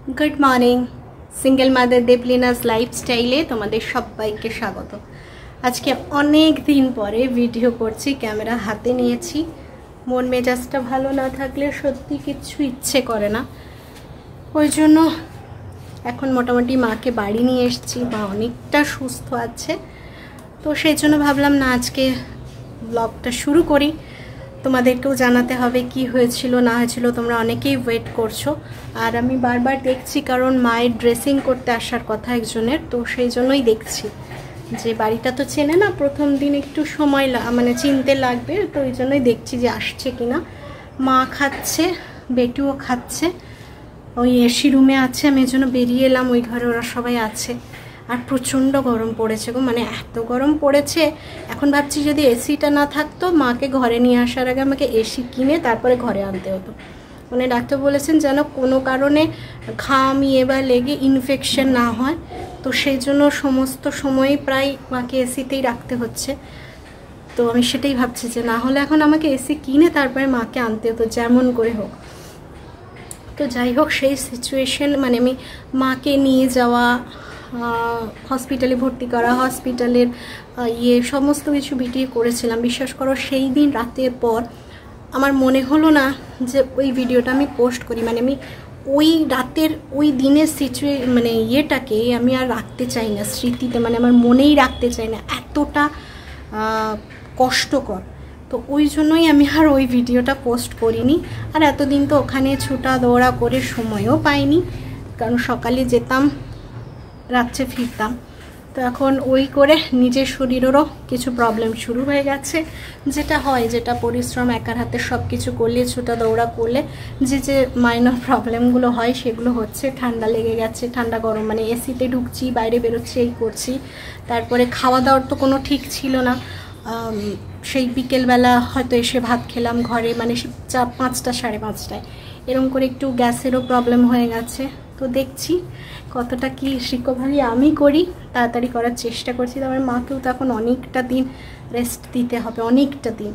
Good morning single mother देवलीनाज लाइफस्टाइले तुम्हारे सबाइके स्वागत। आज के अनेक दिन पर भिडियो करছি कैमरा हाथे निয়েছি। मन मेजाजटा भालो ना থাকলে সত্যি কিছু ইচ্ছে করে না, ওই জন্য এখন মোটামুটি মাকে বাড়ি নিয়ে এসেছি। মা অনেকটা সুস্থ আছে, তো সেই জন্য ভাবলাম না আজকে ব্লগটা শুরু করি। তোমাদেরকেও জানাতে হবে কি হয়েছিল না হয়েছিল, তোমরা অনেকেই ওয়েট করছো। আর আমি বারবার দেখছি কারণ মায়ের ড্রেসিং করতে আসার কথা একজনের, তো সেই জন্যই দেখছি যে বাড়িটা তো চেনে না, প্রথম দিন একটু সময় মানে চিনতে লাগবে, তো ওই জন্যই দেখছি যে আসছে কিনা। মা খাচ্ছে, বেটুও খাচ্ছে, ওই এসি রুমে আছে, আমি এই জন্য বেরিয়ে এলাম, ওই ঘরে ওরা সবাই আছে। আর প্রচণ্ড গরম পড়েছে গো, মানে এত গরম পড়েছে। এখন ভাবছি যদি এসিটা না থাকতো, মাকে ঘরে নিয়ে আসার আগে আমাকে এসি কিনে তারপরে ঘরে আনতে হতো। মানে ডাক্তার বলেছেন যেন কোনো কারণে ঘাম বা লেগে ইনফেকশন না হয়, তো সেই জন্য সমস্ত সময় প্রায় মাকে এসিতেই রাখতে হচ্ছে। তো আমি সেটাই ভাবছি যে না হলে এখন আমাকে এসি কিনে তারপরে মাকে আনতে হতো যেমন করে হোক। তো যাই হোক, সেই সিচুয়েশন মানে আমি মাকে নিয়ে যাওয়া, হসপিটালে ভর্তি করা, হসপিটালের সমস্ত কিছু ভিডিও করেছিলাম। বিশ্বাস করো সেই দিন রাতের পর আমার মনে হলো না যে ওই ভিডিওটা আমি পোস্ট করি। মানে আমি ওই রাতের ওই দিনের মানে ইয়েটাকে আমি আর রাখতে চাই না স্মৃতিতে, মানে আমার মনেই রাখতে চাই না, এতটা কষ্টকর। তো ওই জন্যই আমি আর ওই ভিডিওটা পোস্ট করিনি। আর এতদিন তো ওখানে ছুটা দৌড়া করে সময়ও পাইনি, কারণ সকালে যেতাম রাত্রে ফিরতাম। তো এখন ওই করে নিজের শরীরেরও কিছু প্রবলেম শুরু হয়ে গেছে, যেটা হয়, যেটা পরিশ্রম একার হাতে সব কিছু করলে, ছোটা দৌড়া করলে যে মাইনর প্রবলেমগুলো হয় সেগুলো হচ্ছে। ঠান্ডা লেগে গেছে, ঠান্ডা গরম, মানে এসিতে ঢুকছি, বাইরে বেরোচ্ছি, এই করছি। তারপরে খাওয়া দাওয়ার তো কোনো ঠিক ছিল না। সেই বিকেলবেলা হয়তো এসে ভাত খেলাম ঘরে, মানে 5টা 5:30টায়, এরকম করে একটু গ্যাসেরও প্রবলেম হয়ে গেছে। তো দেখছি কতটা কি রিকভারি আমি করি, তাড়াতাড়ি করার চেষ্টা করছি। তো আমার মাকেও তো এখন অনেকটা দিন রেস্ট দিতে হবে, অনেকটা দিন।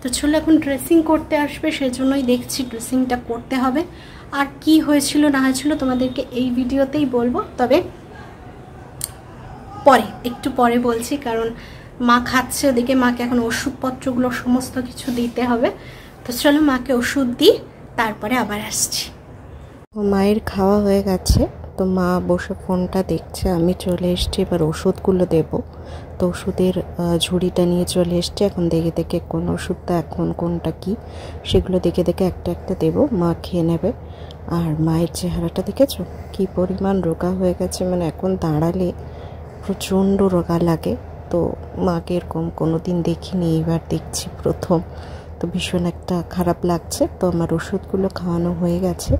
তো চলো এখন ড্রেসিং করতে আসবে, সেই জন্যই দেখছি ড্রেসিংটা করতে হবে। আর কি হয়েছিল না হয়েছিল তোমাদেরকে এই ভিডিওতেই বলবো, তবে পরে একটু পরে বলছি, কারণ মা খাচ্ছে ওদিকে, মাকে এখন ওষুধপত্রগুলো সমস্ত কিছু দিতে হবে। তো চলো মাকে ওষুধ দিই, তারপরে আবার আসছি। মায়ের খাওয়া হয়ে গেছে, তো মা বসে ফোনটা দেখছে, আমি চলে এসেছি এবার ওষুধগুলো দেব। তো ওষুধের ঝুড়িটা নিয়ে চলে এসেছি, এখন দেখে দেখে কোন ওষুধটা এখন কোনটা কি সেগুলো দেখে দেখে একটা একটা দেব, মা খেয়ে নেবে। আর মায়ের চেহারাটা দেখেছো কি পরিমাণ রোগা হয়ে গেছে, মানে এখন দাঁড়ালে প্রচণ্ড রোগা লাগে। তো মাকে এরকম কোনো দিন দেখিনি, এবার দেখছি প্রথম, তো ভীষণ একটা খারাপ লাগছে। তো আমার ওষুধগুলো খাওয়ানো হয়ে গেছে,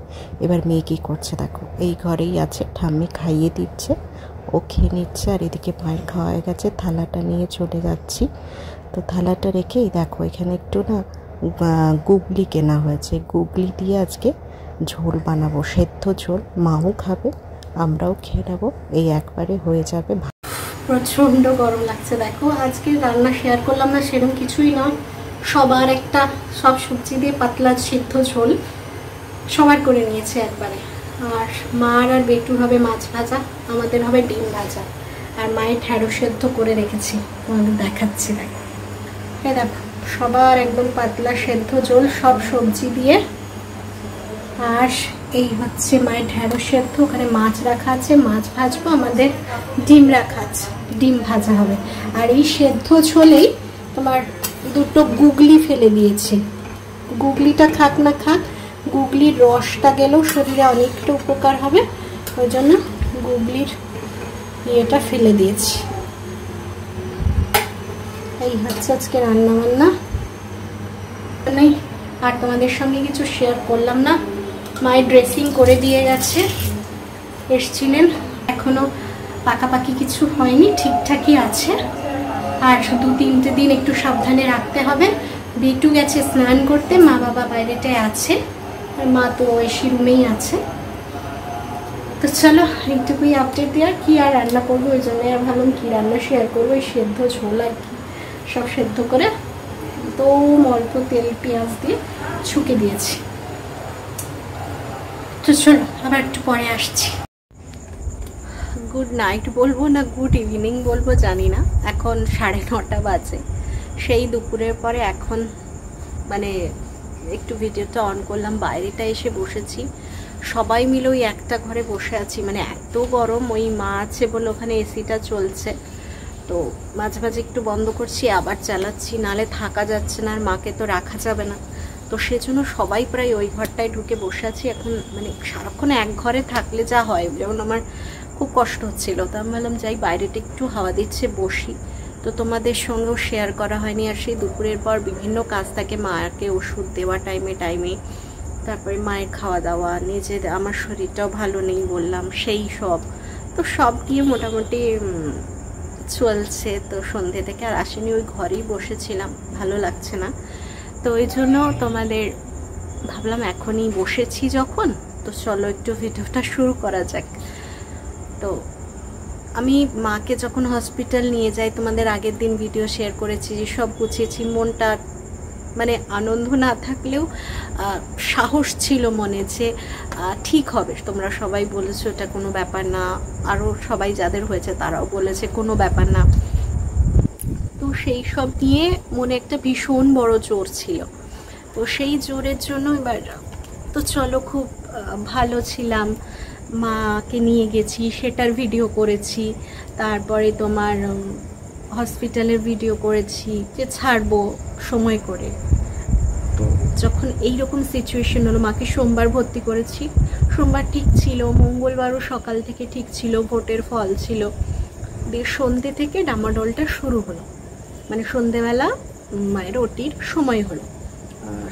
এবার মেয়ে কী করছে দেখো, এই ঘরেই আছে, ঠাম্মি খাইয়ে দিচ্ছে, ও খেয়ে নিচ্ছে। আর এদিকে মায়ের খাওয়া হয়ে গেছে, থালাটা নিয়ে চলে যাচ্ছি। তো থালাটা রেখেই দেখো এখানে একটু না গুগলি কেনা হয়েছে, গুগলি দিয়ে আজকে ঝোল বানাবো, সেদ্ধ ঝোল, মাও খাবে আমরাও খেয়ে নেবো, এই একবারে হয়ে যাবে। প্রচণ্ড গরম লাগছে। দেখো আজকে রান্না শেয়ার করলাম না সেরকম কিছুই নয়, সবার একটা সব সবজি দিয়ে পাতলা সিদ্ধ ঝোল সবার করে নিয়েছে একবারে। আর মার আর বেটুর হবে মাছ ভাজা, আমাদের হবে ডিম ভাজা। আর মায়ের ঢ্যাঁড়স সেদ্ধ করে রেখেছি, তোমাদের দেখাচ্ছি। দেখো এই দেখো সবার একদম পাতলা সেদ্ধ ঝোল, সব সবজি দিয়ে। আর এই হচ্ছে মায়ের ঢ্যাঁড়স সেদ্ধ, ওখানে মাছ রাখা আছে, মাছ ভাজবো, আমাদের ডিম রাখা আছে, ডিম ভাজা হবে। আর এই সেদ্ধ ঝোলেই তোমার দুটো গুগলি ফেলে দিয়েছি, গুগলিটা খাক না খাক, গুগলির রসটা গেলেও শরীরে অনেকটা উপকার হবে, ওই জন্য গুগলির ইয়েটা ফেলে দিয়েছি। এই হচ্ছে আজকে রান্না বান্না। আর তোমাদের সঙ্গে কিছু শেয়ার করলাম না, মায়ের ড্রেসিং করে দিয়ে গেছে, এসছিলেন, এখনো পাকাপাকি কিছু হয়নি, ঠিকঠাকই আছে। আর 2-3টে দিন একটু সাবধানে রাখতে হবে। বেটু গেছে স্নান করতে, মা বাবা বাইরেটায় আছে, আর মা তো এসি রুমেই আছে। তো চলো একটুকুই আপডেট দেওয়ার, কি আর রান্না করবো, ওই জন্য আর ভাবলাম কি রান্না শেয়ার করবো। এই সেদ্ধ ঝোল আর কি, সব সেদ্ধ করে তো অল্প তেল পেঁয়াজ দিয়ে ছুঁকে দিয়েছি। তো চলো আবার একটু পরে আসছি। গুড নাইট বলবো না গুড ইভিনিং বলবো জানি না, এখন 9:30 বাজে। সেই দুপুরের পরে এখন মানে একটু ভিডিওটা অন করলাম, বাইরেটা এসে বসেছি, সবাই মিলে ওই একটা ঘরে বসে আছি, মানে এত গরম। ওই মা আছে বলে ওখানে এসিটা চলছে, তো মাঝে মাঝে একটু বন্ধ করছি আবার চালাচ্ছি, নালে থাকা যাচ্ছে না, আর মাকে তো রাখা যাবে না। তো সেজন্য সবাই প্রায় ওই ঘরটায় ঢুকে বসে আছি এখন। মানে সারাক্ষণ এক ঘরে থাকলে যা হয়, যেমন আমার খুব কষ্ট হচ্ছিল, তো আমি ভাবলাম যাই বাইরেটা একটু হাওয়া দিচ্ছে বসি। তো তোমাদের সঙ্গেও শেয়ার করা হয়নি। আর সেই দুপুরের পর বিভিন্ন কাজ থাকে, মাকে ওষুধ দেওয়া টাইমে টাইমে, তারপরে মায়ের খাওয়া দাওয়া, নিজের আমার শরীরটাও ভালো নেই বললাম, সেই সব তো সব দিয়ে মোটামুটি চলছে। তো সন্ধ্যে থেকে আর আসেনি, ওই ঘরেই বসেছিলাম, ভালো লাগছে না। তো ওই জন্য তোমাদের ভাবলাম এখনই বসেছি যখন, তো চলো একটু ভিডিওটা শুরু করা যাক। তো আমি মাকে যখন হসপিটাল নিয়ে যাই, তোমাদের আগের দিন ভিডিও শেয়ার করেছি যে সব গুছিয়েছি, মনটা মানে আনন্দ না থাকলেও সাহস ছিল মনে যে ঠিক হবে। তোমরা সবাই বলেছো এটা কোনো ব্যাপার না, আরও সবাই যাদের হয়েছে তারাও বলেছে কোনো ব্যাপার না। তো সেই সব নিয়ে মনে একটা ভীষণ বড় জোর ছিল। তো সেই জোরের জন্য এবার তো চলো খুব ভালো ছিলাম, মাকে নিয়ে গেছি, সেটার ভিডিও করেছি, তারপরে তোমার হসপিটালের ভিডিও করেছি যে ছাড়বো সময় করে। তো যখন এইরকম সিচুয়েশন হলো, মাকে সোমবার ভর্তি করেছি, সোমবার ঠিক ছিল, মঙ্গলবারও সকাল থেকে ঠিক ছিল, ভোটের ফল ছিল, দিয়ে সন্ধ্যে থেকে ডামাডোলটা শুরু হলো, মানে সন্ধ্যেবেলা মায়ের ওটির সময় হলো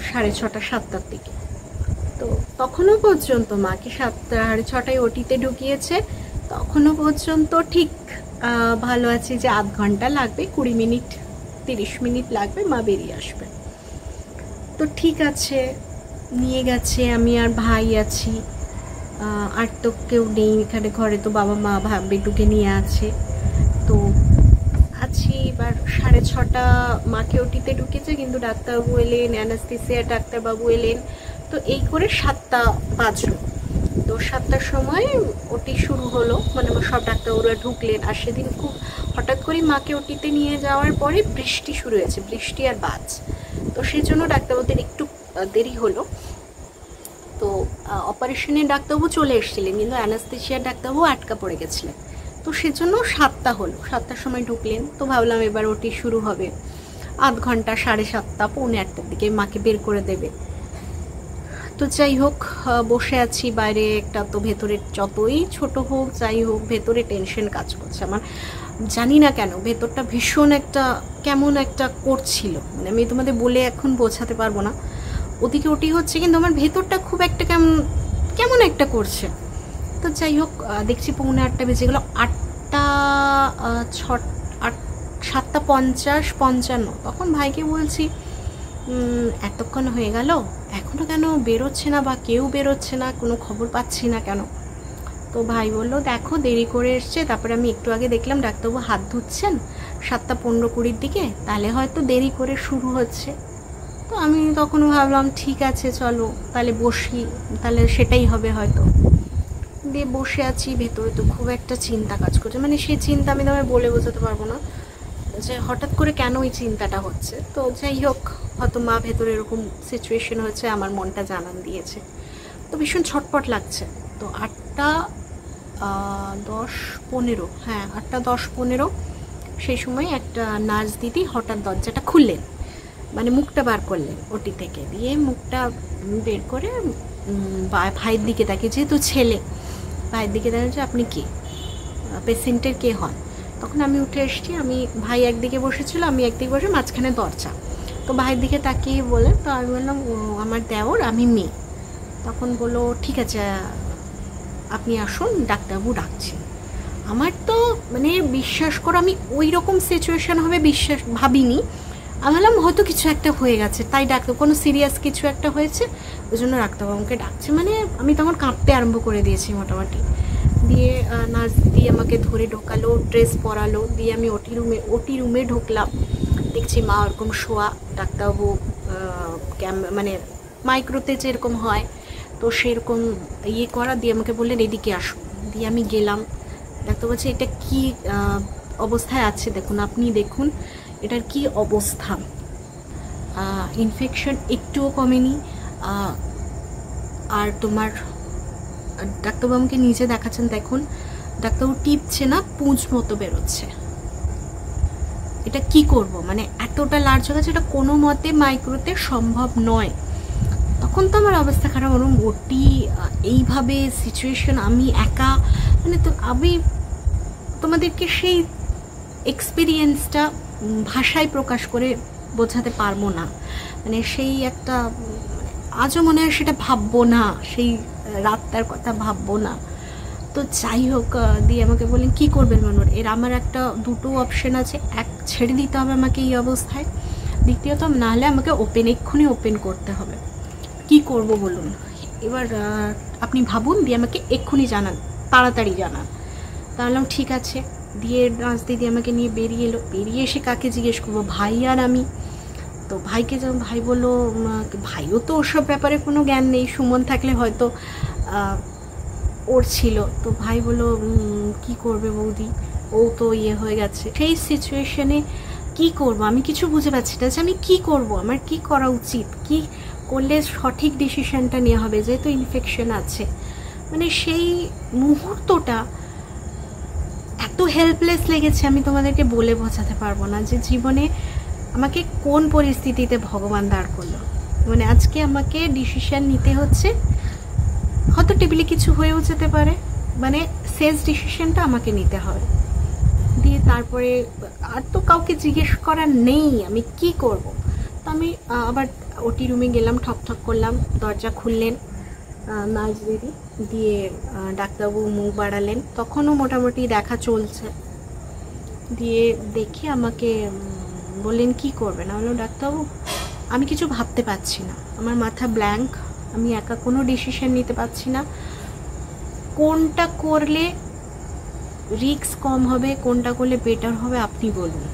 6:30 7টার দিকে। তো তখনও পর্যন্ত মাকে 6:30 ওটিতে ঢুকিয়েছে, তখনও পর্যন্ত ঠিক ভালো আছে যে আধ ঘন্টা লাগবে, 20 মিনিট 30 মিনিট লাগবে, মা বেরিয়ে আসবে। তো ঠিক আছে, নিয়ে গেছে, আমি আর ভাই আছি, আর তো কেউ নেই এখানে ঘরে, তো বাবা মা বেটুকে নিয়ে আছে। তো আছি এবার 6:30 মাকে ওটিতে ঢুকেছে, কিন্তু ডাক্তারবাবু এলেন, অ্যানাস্থেসিয়া ডাক্তারবাবু এলেন, তো এই করে 7টা বাজলো। তো 7টার সময় ওটি শুরু হলো, মানে সব ডাক্তারবাবুরা ঢুকলেন। আর সেদিন খুব হঠাৎ করে মাকে ওটিতে নিয়ে যাওয়ার পরে বৃষ্টি শুরু হয়েছে, বৃষ্টি আর বাজ, তো সেই জন্য ডাক্তারবাবুদের একটু দেরি হলো। তো অপারেশনের ডাক্তারবাবু চলে এসেছিলেন, কিন্তু অ্যানাস্থেসিয়ার ডাক্তারবাবু আটকা পড়ে গেছিলেন, তো সেজন্য 7টা হলো, 7টার সময় ঢুকলেন। তো ভাবলাম এবার ওটি শুরু হবে, আধ ঘন্টা, 7:30 পৌনে 8টার দিকে মাকে বের করে দেবে। তো যাই হোক, বসে আছি বাইরে একটা, তো ভেতরে যতই ছোট হোক যাই হোক ভেতরে টেনশন কাজ করছে আমার, জানি না কেন ভেতরটা ভীষণ একটা কেমন একটা করছিল, মানে আমি তোমাদের বলে এখন বোঝাতে পারবো না। ওদিকে ওটি হচ্ছে কিন্তু আমার ভেতরটা খুব একটা কেমন একটা করছে। তো যাই হোক, দেখছি পৌনে 8টা বেজে গেলো, 7:50 55, তখন ভাইকে বলছি এতক্ষণ হয়ে গেল এখনও কেন বেরোচ্ছে না, বা কেউ বেরোচ্ছে না, কোনো খবর পাচ্ছি না কেন। তো ভাই বললো দেখো দেরি করে এসছে, তারপরে আমি একটু আগে দেখলাম ডাক্তারবাবু হাত ধুচ্ছেন 7:15-20 দিকে, তাহলে হয়তো দেরি করে শুরু হচ্ছে। তো আমি তখন ভাবলাম ঠিক আছে চলো তাহলে বসি, তাহলে সেটাই হবে হয়তো। দিয়ে বসে আছি, ভেতরে তো খুব একটা চিন্তা কাজ করছে, মানে সেই চিন্তা আমি তোমায় বলে বোঝাতে পারবো না যে হঠাৎ করে কেন ওই চিন্তাটা হচ্ছে। তো যাই হোক, হয়তো মা ভেতরে এরকম সিচুয়েশন হয়েছে, আমার মনটা জানান দিয়েছে, তো ভীষণ ছটপট লাগছে। তো 8:10-15, হ্যাঁ 8:10-15 সেই সময় একটা নার্স দিদি হঠাৎ দরজাটা খুললেন, মানে মুখটা বার করলেন ওটি থেকে, দিয়ে মুখটা বের করে ভাইয়ের দিকে তাকিয়ে, যেহেতু ছেলে ভাইয়ের দিকে তাকিয়ে, আপনি কে, পেশেন্টের কে হন। তখন আমি উঠে এসেছি, আমি ভাই একদিকে বসেছিল, আমি একদিকে বসে, মাঝখানে দরজা। তো ভাইয়ের দিকে তাকিয়ে বলে, তো আমি বললাম আমার দেওর, আমি মেয়ে। তখন বললো ঠিক আছে আপনি আসুন, ডাক্তারবাবু ডাকছেন। আমার তো মানে বিশ্বাস করো আমি ওই রকম সিচুয়েশান হবে ভাবিনি। আমি বললাম হয়তো কিছু একটা হয়ে গেছে, তাই ডাক্তার কোনো সিরিয়াস কিছু একটা হয়েছে, ওই জন্য ডাক্তারবাবুকে ডাকছে। মানে আমি তখন কাঁপতে আরম্ভ করে দিয়েছি মোটামুটি। দিয়ে নার্স দিয়ে আমাকে ধরে ঢোকালো, ড্রেস পরালো, দিয়ে আমি ওটি রুমে ঢুকলাম। দেখছি মা ওরকম শোয়া, ডাক্তারবাবু মানে মাইক্রোতে যেরকম হয় তো সেরকম ইয়ে করা দিয়ে আমাকে বললেন এদিকে আসো, দিয়ে আমি গেলাম। ডাক্তার বলছে এটা কি অবস্থায় আছে দেখুন, আপনি দেখুন এটার কি অবস্থা, ইনফেকশন একটুও কমেনি, আর তোমার ডাক্তারবাবু আমাকে নিজে দেখাচ্ছেন, দেখুন ডাক্তারবাবু টিপছে না, পুঁজ মতো বেরোচ্ছে। এটা কি করব, মানে এতটা লার্জ হয়ে গেছে, এটা কোনো মতে মাইক্রোতে সম্ভব নয়। তখন তো আমার অবস্থা খারাপ, ওরম ওটি এইভাবে সিচুয়েশন, আমি একা, মানে তো আমি তোমাদেরকে সেই এক্সপিরিয়েন্সটা ভাষায় প্রকাশ করে বোঝাতে পারবো না। মানে সেই একটা, আজও মনে হয় সেটা ভাববো না, সেই রাতটার কথা ভাববো না। তো যাই হোক, দিয়ে আমাকে বললেন কী করবেন মনোর, এর আমার একটা দুটো অপশন আছে, এক ছেড়ে দিতে হবে আমাকে এই অবস্থায়, দ্বিতীয়ত নাহলে আমাকে এক্ষুনি ওপেন করতে হবে। কি করব বলুন এবার, আপনি ভাবুন, দিয়ে আমাকে এক্ষুনি জানান, তাড়াতাড়ি জানান। তাহলে ঠিক আছে। দিয়ে নাচ দিদি আমাকে নিয়ে বেরিয়ে এলো। বেরিয়ে এসে কাকে জিজ্ঞেস করবো, ভাই আর আমি। তো ভাইকে যখন ভাই বললো, ভাইও তো ওসব ব্যাপারে কোনো জ্ঞান নেই, সুমন থাকলে হয়তো ওর ছিল। তো ভাই বললো কি করবে বৌদি, ও তো ইয়ে হয়ে গেছে। সেই সিচুয়েশনে কি করব আমি কিছু বুঝে পাচ্ছি না যে আমি কি করব, আমার কি করা উচিত, কি করলে সঠিক ডিসিশনটা নেওয়া হবে, যেহেতু ইনফেকশন আছে। মানে সেই মুহূর্তটা এত হেল্পলেস লেগেছে, আমি তোমাদেরকে বলে বোঝাতে পারবো না যে জীবনে আমাকে কোন পরিস্থিতিতে ভগবান দাঁড় করলো। মানে আজকে আমাকে ডিসিশন নিতে হচ্ছে, হয়তো টেবিলে কিছু হয়েও যেতে পারে, মানে শেষ ডিসিশনটা আমাকে নিতে হবে। দিয়ে তারপরে আর তো কাউকে জিজ্ঞেস করার নেই, আমি কি করব। তো আমি আবার ওটি রুমে গেলাম, ঠক ঠক করলাম, দরজা খুললেন নার্স দিদি, দিয়ে ডাক্তারবাবু মুখ বাড়ালেন, তখনও মোটামুটি দেখা চলছে। দিয়ে দেখে আমাকে বললেন কি করবেন, আমি বললাম ডাক্তারবাবু আমি কিছু ভাবতে পারছি না, আমার মাথা ব্ল্যাঙ্ক, আমি একা কোনো ডিসিশন নিতে পারছি না, কোনটা করলে রিস্ক কম হবে, কোনটা করলে বেটার হবে আপনি বলুন।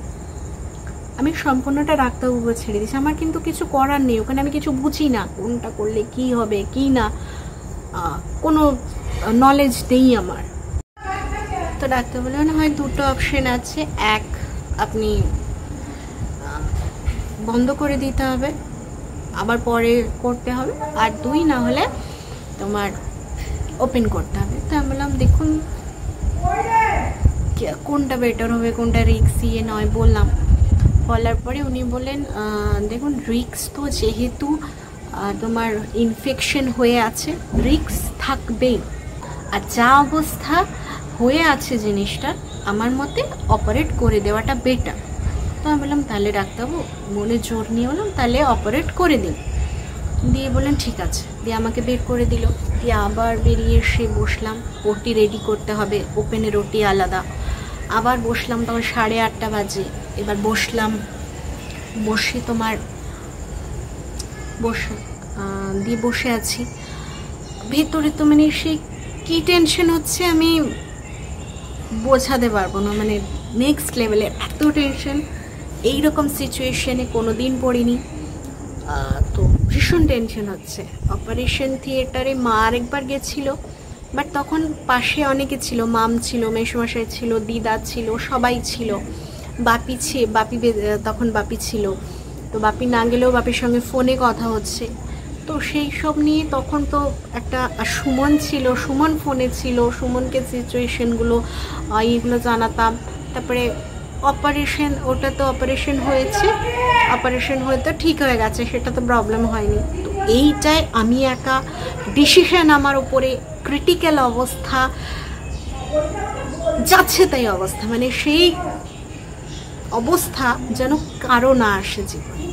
আমি সম্পূর্ণটা ডাক্তারবাবু ছেড়ে দিয়েছি, আমার কিন্তু কিছু করার নেই, ওখানে আমি কিছু বুঝি না কোনটা করলে কি হবে কি না, কোনো নলেজ নেই আমার। তো ডাক্তার বললেন হয় দুটো অপশন আছে, এক আপনি বন্ধ করে দিতে হবে, আবার পরে করতে হবে, আর দুই না হলে তোমার ওপেন করতে হবে। তো আমি বললাম দেখুন কোনটা বেটার হবে, কোনটা রিস্ক ইয়ে নয় বললাম। বলার পরে উনি বললেন দেখুন রিস্ক তো যেহেতু তোমার ইনফেকশন হয়ে আছে রিস্ক থাকবেই, আর যা অবস্থা হয়ে আছে জিনিসটা আমার মতে অপারেট করে দেওয়াটা বেটার। তো আমি বললাম তাহলে ডাক্তারবাবু, মনে জোর নিয়ে বললাম তাহলে অপারেট করে দিন। দিয়ে বললেন ঠিক আছে, দিয়ে আমাকে বের করে দিল। দিয়ে আবার বেরিয়ে এসে বসলাম, ওটি রেডি করতে হবে, ওপেনের ওটি আলাদা। আবার বসলাম, তখন 8:30 বাজে। এবার বসলাম, বসে তোমার দিয়ে বসে আছি, ভেতরে তো মানে সে কী টেনশন হচ্ছে আমি বোঝাতে পারবো না, মানে নেক্সট লেভেলের এত টেনশন। এইরকম সিচুয়েশনে কোনো দিন পড়িনি, তো ভীষণ টেনশন হচ্ছে। অপারেশন থিয়েটারে মা আরেকবার গেছিল, বাট তখন পাশে অনেকে ছিল, মাম ছিল, মেসোমশাই ছিল, দিদা ছিল, সবাই ছিল, বাপি তখন বাপি ছিল। তো বাপি না গেলেও বাপির সঙ্গে ফোনে কথা হচ্ছে। তো সেই সব নিয়ে তখন তো একটা সুমন ছিল, সুমন ফোনে ছিল, সুমনকে সিচুয়েশনগুলো এইগুলো জানাতাম। তারপরে অপারেশন, ওটা তো অপারেশন হয়েছে, অপারেশন হয়ে তো ঠিক হয়ে গেছে, সেটা তো প্রবলেম হয়নি। তো এইটাই আমি একা ডিসিশন, আমার উপরে ক্রিটিক্যাল অবস্থা, যাচ্ছে তাই অবস্থা, মানে সেই অবস্থা যেন কারো না আসে জীবনে।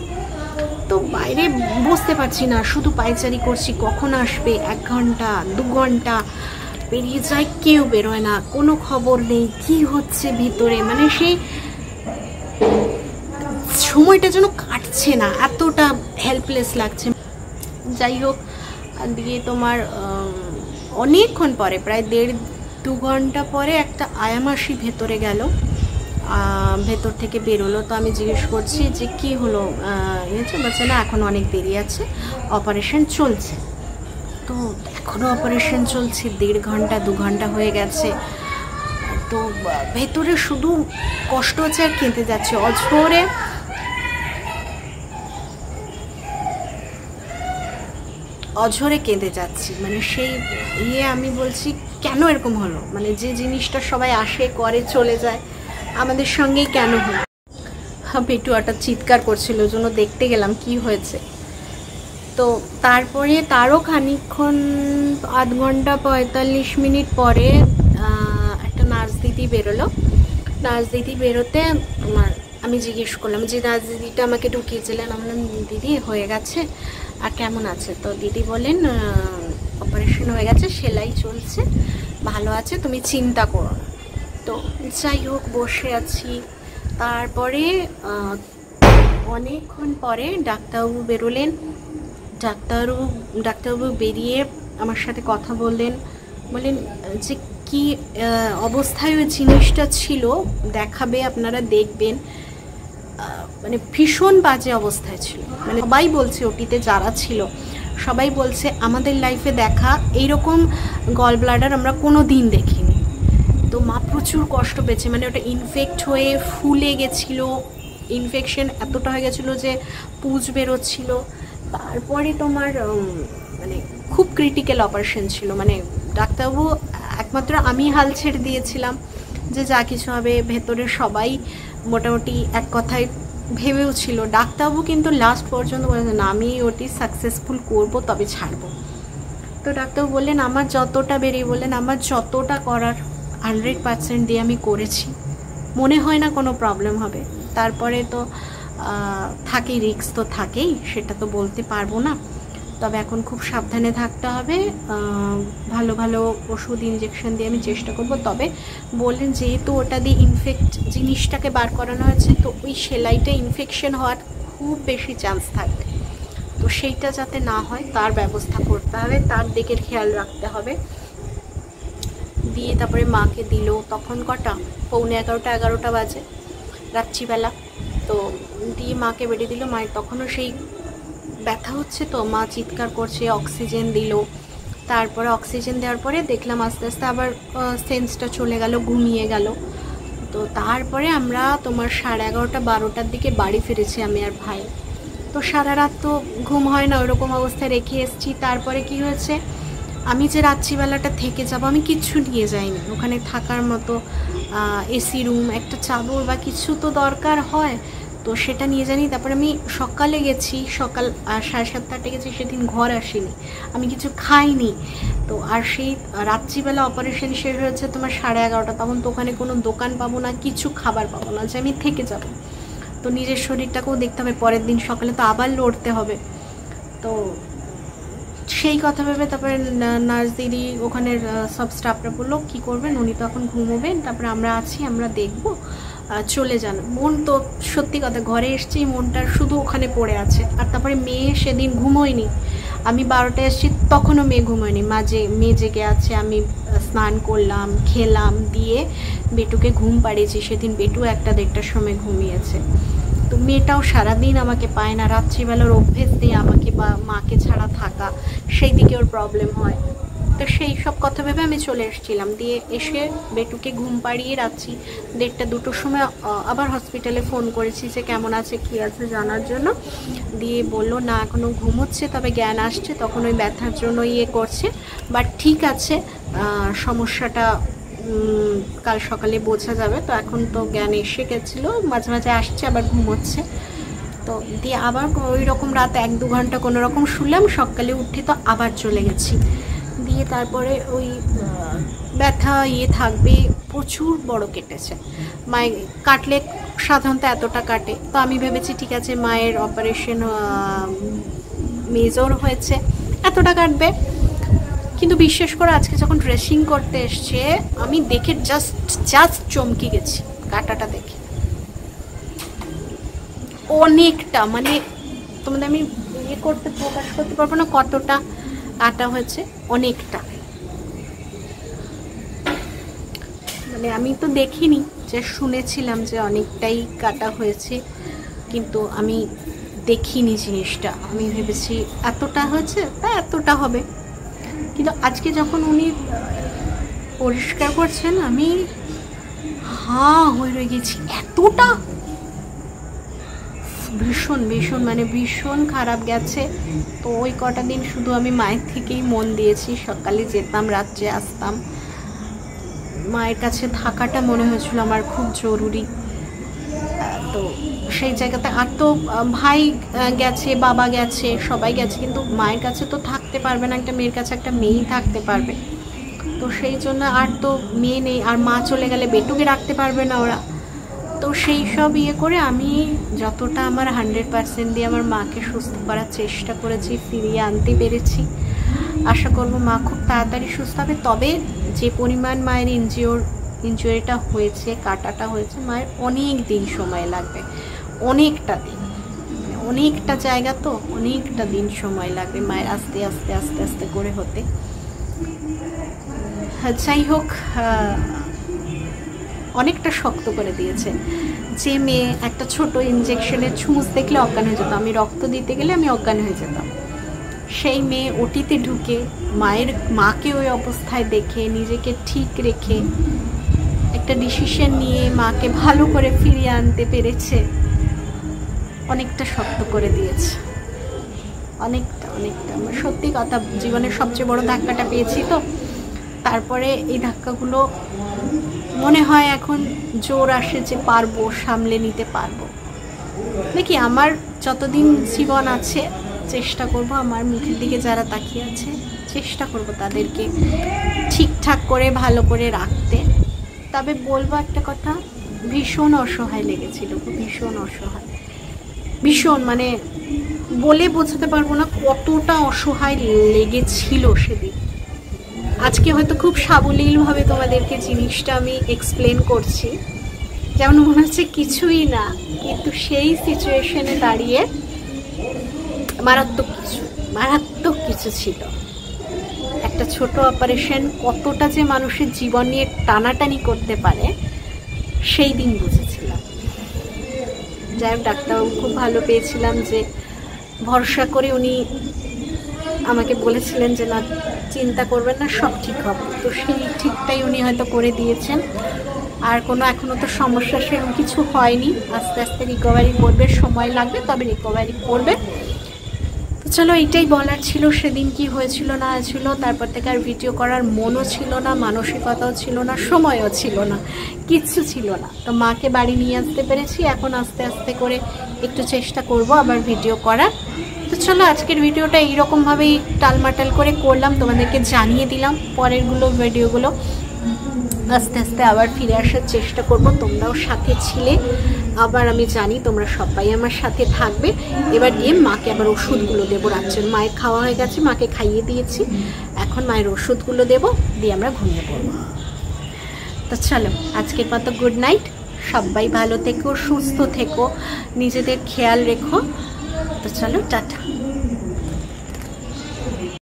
তো বাইরে বসতে পারছি না, শুধু পায়চারি করছি, কখন আসবে, 1 ঘন্টা 2 ঘন্টা পেরিয়ে যায়, কেউ বেরোয় না, কোনো খবর নেই কি হচ্ছে ভিতরে, মানে সেই সময়টা যেন কাটছে না, এতটা হেল্পলেস লাগছে। যাই হোক, দিয়ে তোমার অনেকক্ষণ পরে, প্রায় 1.5-2 ঘন্টা পরে একটা আয়ামাসি ভেতরে গেল, ভেতর থেকে বেরোলো। তো আমি জিজ্ঞেস করছি যে কি হলো, বলছে না এখন অনেক দেরি আছে, অপারেশন চলছে। তো এখনও অপারেশন চলছে, 1.5 ঘন্টা 2 ঘন্টা হয়ে গেছে। তো ভেতরে শুধু কষ্ট হচ্ছে আর কেঁদে যাচ্ছে, অঝরে কেঁদে যাচ্ছি। মানে সেই আমি বলছি কেন এরকম হলো, মানে যে জিনিসটা সবাই আসে করে চলে যায় আমাদের সঙ্গেই কেন হলো। পেটু একটা চিৎকার করছিল, জন্য দেখতে গেলাম কি হয়েছে। তো তারপরে তারও খানিকক্ষণ, 1/2 ঘন্টা 45 মিনিট পরে একটা নার্স দিদি বেরোলো। নার্স দিদি বেরোতে আমি জিজ্ঞেস করলাম, যে নার্স দিদিটা আমাকে ঢুকিয়েছিলেন, আমার দিদি হয়ে গেছে আর কেমন আছে? তো দিদি বলেন অপারেশন হয়ে গেছে, সেলাই চলছে, ভালো আছে, তুমি চিন্তা করো না। তো যাই হোক বসে আছি। তারপরে অনেকক্ষণ পরে ডাক্তারবাবু বেরোলেন। ডাক্তারবাবু বেরিয়ে আমার সাথে কথা বললেন যে কি অবস্থায় ওই জিনিসটা ছিল, দেখাবে, আপনারা দেখবেন। মানে ভীষণ বাজে অবস্থায় ছিল। মানে সবাই বলছে, ওটিতে যারা ছিল সবাই বলছে আমাদের লাইফে দেখা এইরকম গল ব্লাডার আমরা কোনো দিন দেখিনি। তো মা প্রচুর কষ্ট পেয়েছে, মানে ওটা ইনফেক্ট হয়ে ফুলে গেছিলো, ইনফেকশন এতটা হয়ে গেছিলো যে পুঁজ বেরোচ্ছিল। তারপরে তোমার মানে খুব ক্রিটিক্যাল অপারেশন ছিল। মানে ডাক্তারবাবু একমাত্র আমি হাল ছেড়ে দিয়েছিলাম যে যা কিছু হবে, ভেতরে সবাই মোটামুটি এক কথায় ভেবেও ছিল। ডাক্তারবাবু কিন্তু লাস্ট পর্যন্ত বলেছেন আমি ওটি সাকসেসফুল করব, তবে ছাড়ব। তো ডাক্তারবাবু বললেন আমার যতটা বললেন আমার যতটা করার 100% দিয়ে আমি করেছি, মনে হয় না কোনো প্রবলেম হবে। তারপরে তো থাকেই রিস্ক, তো থাকেই, সেটা তো বলতে পারবো না। তবে এখন খুব সাবধানে থাকতে হবে, ভালো ভালো ওষুধ ইনজেকশন দিয়ে আমি চেষ্টা করব। তবে বললেন যেহেতু ওটা দিয়ে ইনফেক্ট জিনিসটাকে বার করানো হয়েছে, তো ওই সেলাইটা ইনফেকশন হওয়ার খুব বেশি চান্স থাকবে। তো সেইটা যাতে না হয় তার ব্যবস্থা করতে হবে, তার দিকে খেয়াল রাখতে হবে। দিয়ে তারপরে মাকে দিল, তখন কটা 11:15 বাজে, রাত্রিবেলা। তো দিয়ে মাকে বেরিয়ে দিল। মায়ের তখনও সেই ব্যথা হচ্ছে, তো মা চিৎকার করছে, অক্সিজেন দিল। তারপরে অক্সিজেন দেওয়ার পরে দেখলাম আস্তে আস্তে আবার সেন্সটা চলে গেল, ঘুমিয়ে গেল। তো তারপরে আমরা তোমার 11:30-12টার দিকে বাড়ি ফিরেছি আমি আর ভাই। তো সারা রাত তো ঘুম হয় না, ওইরকম অবস্থায় রেখে এসেছি। তারপরে কি হয়েছে, আমি যে রাত্রিবেলাটা থেকে যাব, আমি কিচ্ছু নিয়ে যাইনি ওখানে থাকার মতো। এসি রুম, একটা চাদর বা কিছু তো দরকার হয়, তো সেটা নিয়ে যাইনি। তারপরে আমি সকালে গেছি, সকাল 7:30-8টায় গেছি, সেদিন ঘর আসিনি, আমি কিছু খাইনি। তো আর সেই রাত্রিবেলা অপারেশন শেষ হয়েছে তোমার 11:30, তখন তো ওখানে কোনো দোকান পাবো না, কিছু খাবার পাবো না, যে আমি থেকে যাব। তো নিজের শরীরটাকেও দেখতে হবে, পরের দিন সকালে তো আবার লড়তে হবে। তো সেই কথা ভেবে তারপরে নার্স দিদি ওখানের সব স্টাফরা বললো কী করবেন, উনি তো এখন ঘুমোবেন, তারপরে আমরা আছি, আমরা দেখব, চলে যান। মন তো সত্যি কথা, ঘরে এসছি মনটা শুধু ওখানে পড়ে আছে। আর তারপরে মেয়ে সেদিন ঘুমোয়নি, আমি 12টায় এসেছি, তখনও মেয়ে ঘুমোয়নি। মেয়ে জেগে আছে, আমি স্নান করলাম, খেলাম, দিয়ে বেটুকে ঘুম পাড়িয়েছি। সেদিন বেটু 1-1:30টার সময় ঘুমিয়েছে। তো মেয়েটাও সারাদিন আমাকে পায় না, রাত্রিবেলার অভ্যেস দিয়ে আমাকে বা মাকে ছাড়া থাকা, সেই দিকে ওর প্রবলেম হয়। তো সেই সব কথা ভেবে আমি চলে এসেছিলাম। দিয়ে এসে বেটুকে ঘুম পাড়িয়ে রাখছি, 1:30-2টোর সময় আবার হসপিটালে ফোন করেছি যে কেমন আছে কী আছে জানার জন্য। দিয়ে বললো না এখনও ঘুমোচ্ছে, তবে জ্ঞান আসছে, তখন ওই ব্যথার জন্য করছে, বাট ঠিক আছে, সমস্যাটা কাল সকালে বোঝা যাবে। তো এখন তো জ্ঞান এসে গেছিলো, মাঝে মাঝে আসছে, আবার ঘুমোচ্ছে। তো দিয়ে আবার ওই রকম রাত 1-2 ঘন্টা কোনো রকম শুনলাম, সকালে উঠে তো আবার চলে গেছি। দিয়ে তারপরে ওই ব্যথা থাকবে, প্রচুর বড় কেটেছে। মায়ের কাটলে সাধারণত এতটা কাটে, তো আমি ভেবেছি ঠিক আছে মায়ের অপারেশন মেজর হয়েছে, এতটা কাটবে। কিন্তু বিশ্বাস করে আজকে যখন ড্রেসিং করতে এসছে, আমি দেখে জাস্ট চমকে গেছি কাটাটা দেখে। অনেকটা, মানে তোমাদের আমি প্রকাশ করতে পারবো না কতটা কাটা হয়েছে, অনেকটা। মানে আমি তো দেখিনি, যে শুনেছিলাম যে অনেকটাই কাটা হয়েছে, কিন্তু আমি দেখিনি জিনিসটা। আমি ভেবেছি এতটা হয়েছে, তা এতটা হবে, কিন্তু আজকে যখন উনি পরিষ্কার করছেন আমি হাঁ হয়ে রয়ে গেছি, এতটা ভীষণ ভীষণ মানে ভীষণ খারাপ গেছে। তো ওই কটা দিন শুধু আমি মায়ের থেকেই মন দিয়েছি, সকালে যেতাম রাত্রে আসতাম, মায়ের কাছে থাকাটা মনে হয়েছিল আমার খুব জরুরি। তো সেই জায়গাতে আর তো ভাই গেছে, বাবা গেছে, সবাই গেছে, কিন্তু মায়ের কাছে তো থাকতে পারবে না, একটা মেয়ের কাছে একটা মেয়েই থাকতে পারবে। তো সেই জন্য আর তো মেয়ে নেই, আর মা চলে গেলে বেটুকে রাখতে পারবে না ওরা। তো সেই সব ইয়ে করে আমি যতটা আমার 100% দিয়ে আমার মাকে সুস্থ করার চেষ্টা করেছি, ফিরিয়ে আনতে পেরেছি। আশা করব মা খুব তাড়াতাড়ি সুস্থ হবে। তবে যে পরিমাণ মায়ের ইনজুরিটা হয়েছে, কাটাটা হয়েছে, মায়ের অনেক দিন সময় লাগবে, অনেকটা দিন, অনেকটা জায়গা, তো অনেকটা দিন সময় লাগবে মায়ের আস্তে আস্তে আস্তে আস্তে করে হতে। যাই হোক, অনেকটা শক্ত করে দিয়েছে। যে মেয়ে একটা ছোট ইনজেকশনের ছুঁচ দেখলে অজ্ঞান হয়ে যেত, আমি রক্ত দিতে গেলে আমি অজ্ঞান হয়ে যেতাম, সেই মেয়ে ওটিতে ঢুকে মাকে ওই অবস্থায় দেখে নিজেকে ঠিক রেখে একটা ডিসিশন নিয়ে মাকে ভালো করে ফিরিয়ে আনতে পেরেছে। অনেকটা শক্ত করে দিয়েছে, অনেকটা অনেকটা। আমার সত্যি কথা, জীবনের সবচেয়ে বড় ধাক্কাটা পেয়েছি, তো তারপরে এই ধাক্কাগুলো মনে হয় এখন জোর আসে যে পারবো, সামলে নিতে পারবো। দেখি আমার যতদিন জীবন আছে চেষ্টা করব আমার মুখের দিকে যারা তাকিয়ে আছে চেষ্টা করব তাদেরকে ঠিকঠাক করে ভালো করে রাখতে। তবে বলবো একটা কথা, ভীষণ অসহায় লেগেছিল, ভীষণ অসহায়, ভীষণ মানে বলে বোঝাতে পারবো না কতটা অসহায় লেগেছিল সেদিন। আজকে হয়তো খুব সাবলীলভাবে তোমাদেরকে জিনিসটা আমি এক্সপ্লেন করছি, যেমন মনে হচ্ছে কিছুই না, কিন্তু সেই সিচুয়েশনে দাঁড়িয়ে মারাত্মক কিছু ছিল। একটা ছোট অপারেশন কতটা যে মানুষের জীবন নিয়ে টানাটানি করতে পারে সেই দিন বুঝেছিলাম। যাই হোক, ডাক্তারবাবু খুব ভালো পেয়েছিলাম, যে ভরসা করে উনি আমাকে বলেছিলেন যে না চিন্তা করবেন না, সব ঠিক হবে। তো সেই ঠিকটাই উনি হয়তো করে দিয়েছেন। আর কোনো এখনও তো সমস্যা সেরকম কিছু হয়নি, আস্তে আস্তে রিকভারি করবে, সময় লাগবে, তবে রিকভারি করবে। তো চলো, এইটাই বলার ছিল। সেদিন কি হয়েছিল না হয়েছিল, তারপর থেকে আর ভিডিও করার মনও ছিল না, মানসিকতাও ছিল না, সময়ও ছিল না, কিচ্ছু ছিল না। তো মাকে বাড়ি নিয়ে আসতে পেরেছি, এখন আস্তে আস্তে করে একটু চেষ্টা করব আবার ভিডিও করার। তো চলো, আজকের ভিডিওটা এইরকমভাবেই টালমাটাল করে করলাম, তোমাদেরকে জানিয়ে দিলাম। পরেরগুলো ভিডিওগুলো আস্তে আস্তে আবার ফিরে আসার চেষ্টা করব। তোমরাও সাথে ছিলে, আবার আমি জানি তোমরা সবাই আমার সাথে থাকবে। এবার গিয়ে মাকে আবার ওষুধগুলো দেবো রাত্রে। মায়ের খাওয়া হয়ে গেছে, মাকে খাইয়ে দিয়েছি, এখন মায়ের ওষুধগুলো দেবো, দিয়ে আমরা ঘুমিয়ে পড়বো। তো চলো, আজকের মতো গুড নাইট। সবাই ভালো থেকো, সুস্থ থেকো, নিজেদের খেয়াল রেখো। তো চলো, টাটা।